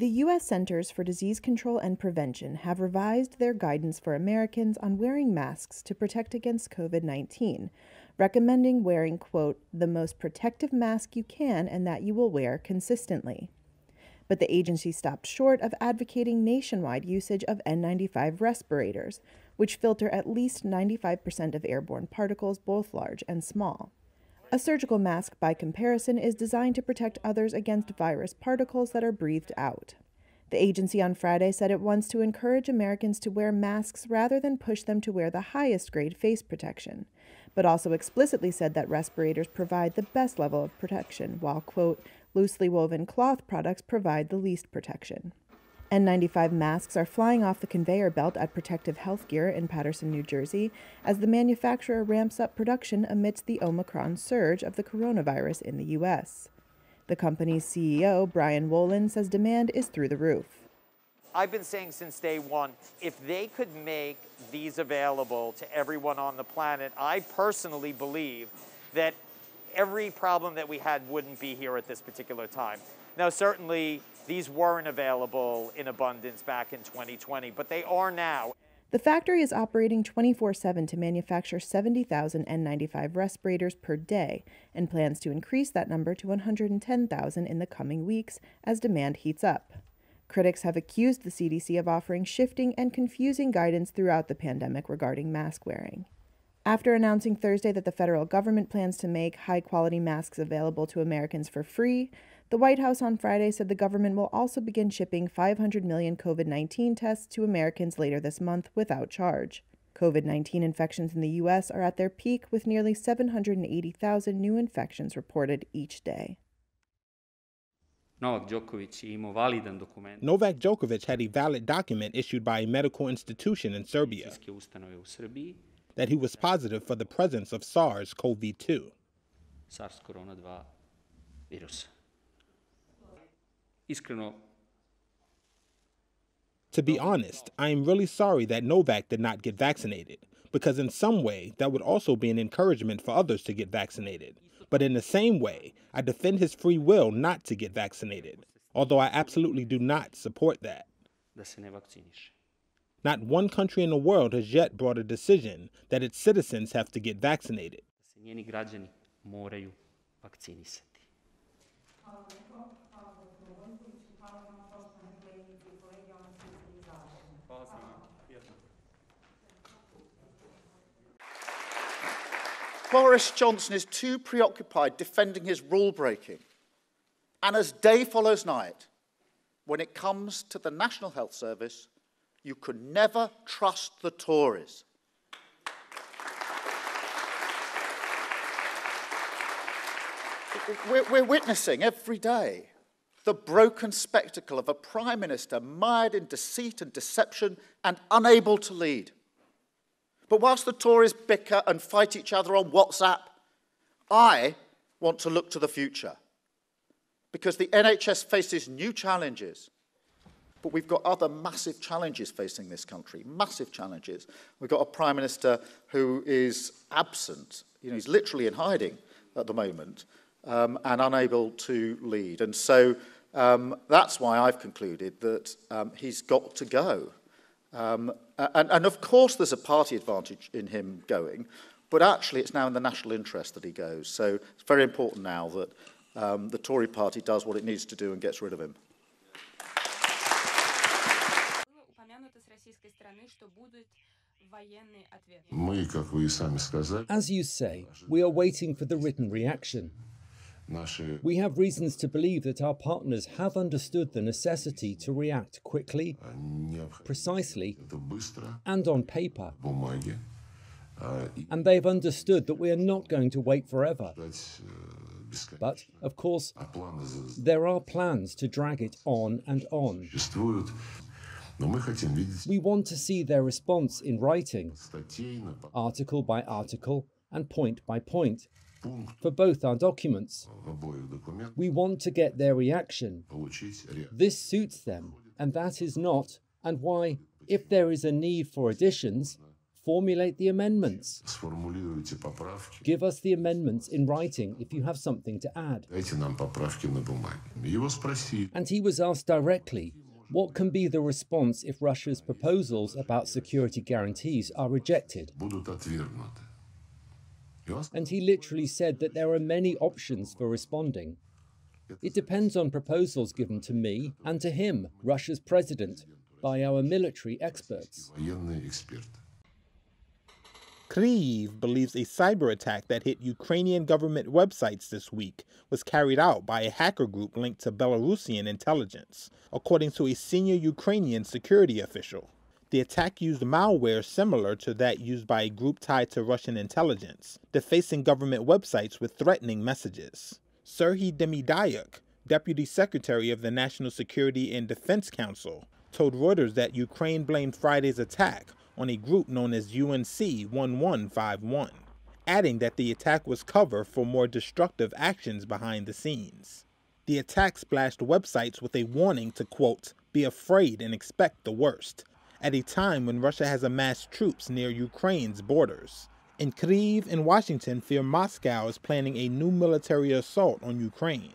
The U.S. Centers for Disease Control and Prevention have revised their guidance for Americans on wearing masks to protect against COVID-19, recommending wearing, quote, the most protective mask you can and that you will wear consistently. But the agency stopped short of advocating nationwide usage of N95 respirators, which filter at least 95% of airborne particles, both large and small. A surgical mask, by comparison, is designed to protect others against virus particles that are breathed out. The agency on Friday said it wants to encourage Americans to wear masks rather than push them to wear the highest grade face protection, but also explicitly said that respirators provide the best level of protection, while, quote, loosely woven cloth products provide the least protection. N95 masks are flying off the conveyor belt at Protective Healthcare in Paterson, New Jersey, as the manufacturer ramps up production amidst the Omicron surge of the coronavirus in the U.S. The company's CEO, Brian Wolin, says demand is through the roof. I've been saying since day one, if they could make these available to everyone on the planet, I personally believe that every problem that we had wouldn't be here at this particular time. Now, certainly, these weren't available in abundance back in 2020, but they are now. The factory is operating 24/7 to manufacture 70,000 N95 respirators per day and plans to increase that number to 110,000 in the coming weeks as demand heats up. Critics have accused the CDC of offering shifting and confusing guidance throughout the pandemic regarding mask wearing. After announcing Thursday that the federal government plans to make high-quality masks available to Americans for free, the White House on Friday said the government will also begin shipping 500 million COVID-19 tests to Americans later this month without charge. COVID-19 infections in the U.S. are at their peak, with nearly 780,000 new infections reported each day. Novak Djokovic had a valid document issued by a medical institution in Serbia that he was positive for the presence of SARS-CoV-2. SARS-CoV-2 virus. To be honest, I am really sorry that Novak did not get vaccinated, because in some way that would also be an encouragement for others to get vaccinated. But in the same way, I defend his free will not to get vaccinated, although I absolutely do not support that. Not one country in the world has yet brought a decision that its citizens have to get vaccinated. Boris Johnson is too preoccupied defending his rule-breaking. And as day follows night, when it comes to the National Health Service, you can never trust the Tories. We're witnessing every day the broken spectacle of a Prime Minister mired in deceit and deception and unable to lead. But whilst the Tories bicker and fight each other on WhatsApp, I want to look to the future, because the NHS faces new challenges. But we've got other massive challenges facing this country, massive challenges. We've got a Prime Minister who is absent. He's literally in hiding at the moment and unable to lead. And so that's why I've concluded that he's got to go. And of course there's a party advantage in him going, but actually it's now in the national interest that he goes. So it's very important now that the Tory party does what it needs to do and gets rid of him. As you say, we are waiting for the written reaction. We have reasons to believe that our partners have understood the necessity to react quickly, precisely, and on paper. And they've understood that we are not going to wait forever. But, of course, there are plans to drag it on and on. We want to see their response in writing, article by article and point by point, for both our documents. We want to get their reaction. This suits them, and that is not, and why, if there is a need for additions, Formulate the amendments. Give us the amendments in writing if you have something to add. And he was asked directly, what can be the response if Russia's proposals about security guarantees are rejected? And he literally said that there are many options for responding. It depends on proposals given to me and to him, Russia's president, by our military experts. Kyiv believes a cyber attack that hit Ukrainian government websites this week was carried out by a hacker group linked to Belarusian intelligence, according to a senior Ukrainian security official. The attack used malware similar to that used by a group tied to Russian intelligence, defacing government websites with threatening messages. Serhiy Demidayuk, deputy secretary of the National Security and Defense Council, told Reuters that Ukraine blamed Friday's attack on a group known as UNC 1151, adding that the attack was cover for more destructive actions behind the scenes. The attack splashed websites with a warning to, quote, be afraid and expect the worst, at a time when Russia has amassed troops near Ukraine's borders. In Kyiv and Washington fear Moscow is planning a new military assault on Ukraine.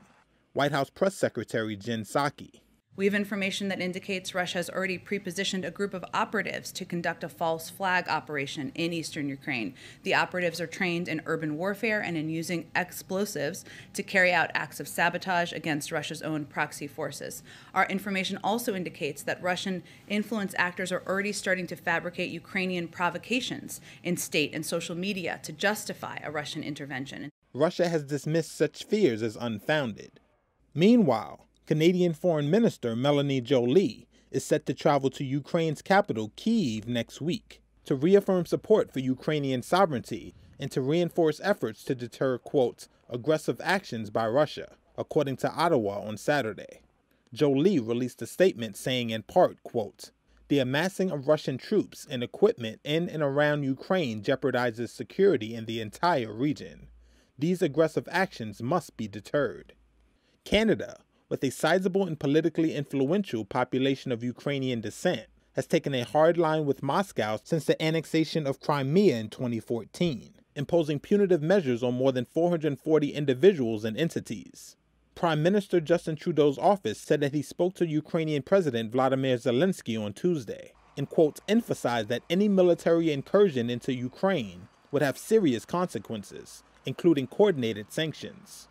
White House Press Secretary Jen Psaki. We have information that indicates Russia has already pre-positioned a group of operatives to conduct a false flag operation in eastern Ukraine. The operatives are trained in urban warfare and in using explosives to carry out acts of sabotage against Russia's own proxy forces. Our information also indicates that Russian influence actors are already starting to fabricate Ukrainian provocations in state and social media to justify a Russian intervention. Russia has dismissed such fears as unfounded. Meanwhile, Canadian Foreign Minister Melanie Joly is set to travel to Ukraine's capital, Kyiv, next week to reaffirm support for Ukrainian sovereignty and to reinforce efforts to deter, quote, aggressive actions by Russia, according to Ottawa on Saturday. Joly released a statement saying in part, quote, the amassing of Russian troops and equipment in and around Ukraine jeopardizes security in the entire region. These aggressive actions must be deterred. Canada, with a sizable and politically influential population of Ukrainian descent, has taken a hard line with Moscow since the annexation of Crimea in 2014, imposing punitive measures on more than 440 individuals and entities. Prime Minister Justin Trudeau's office said that he spoke to Ukrainian President Vladimir Zelensky on Tuesday and, quote, emphasized that any military incursion into Ukraine would have serious consequences, including coordinated sanctions.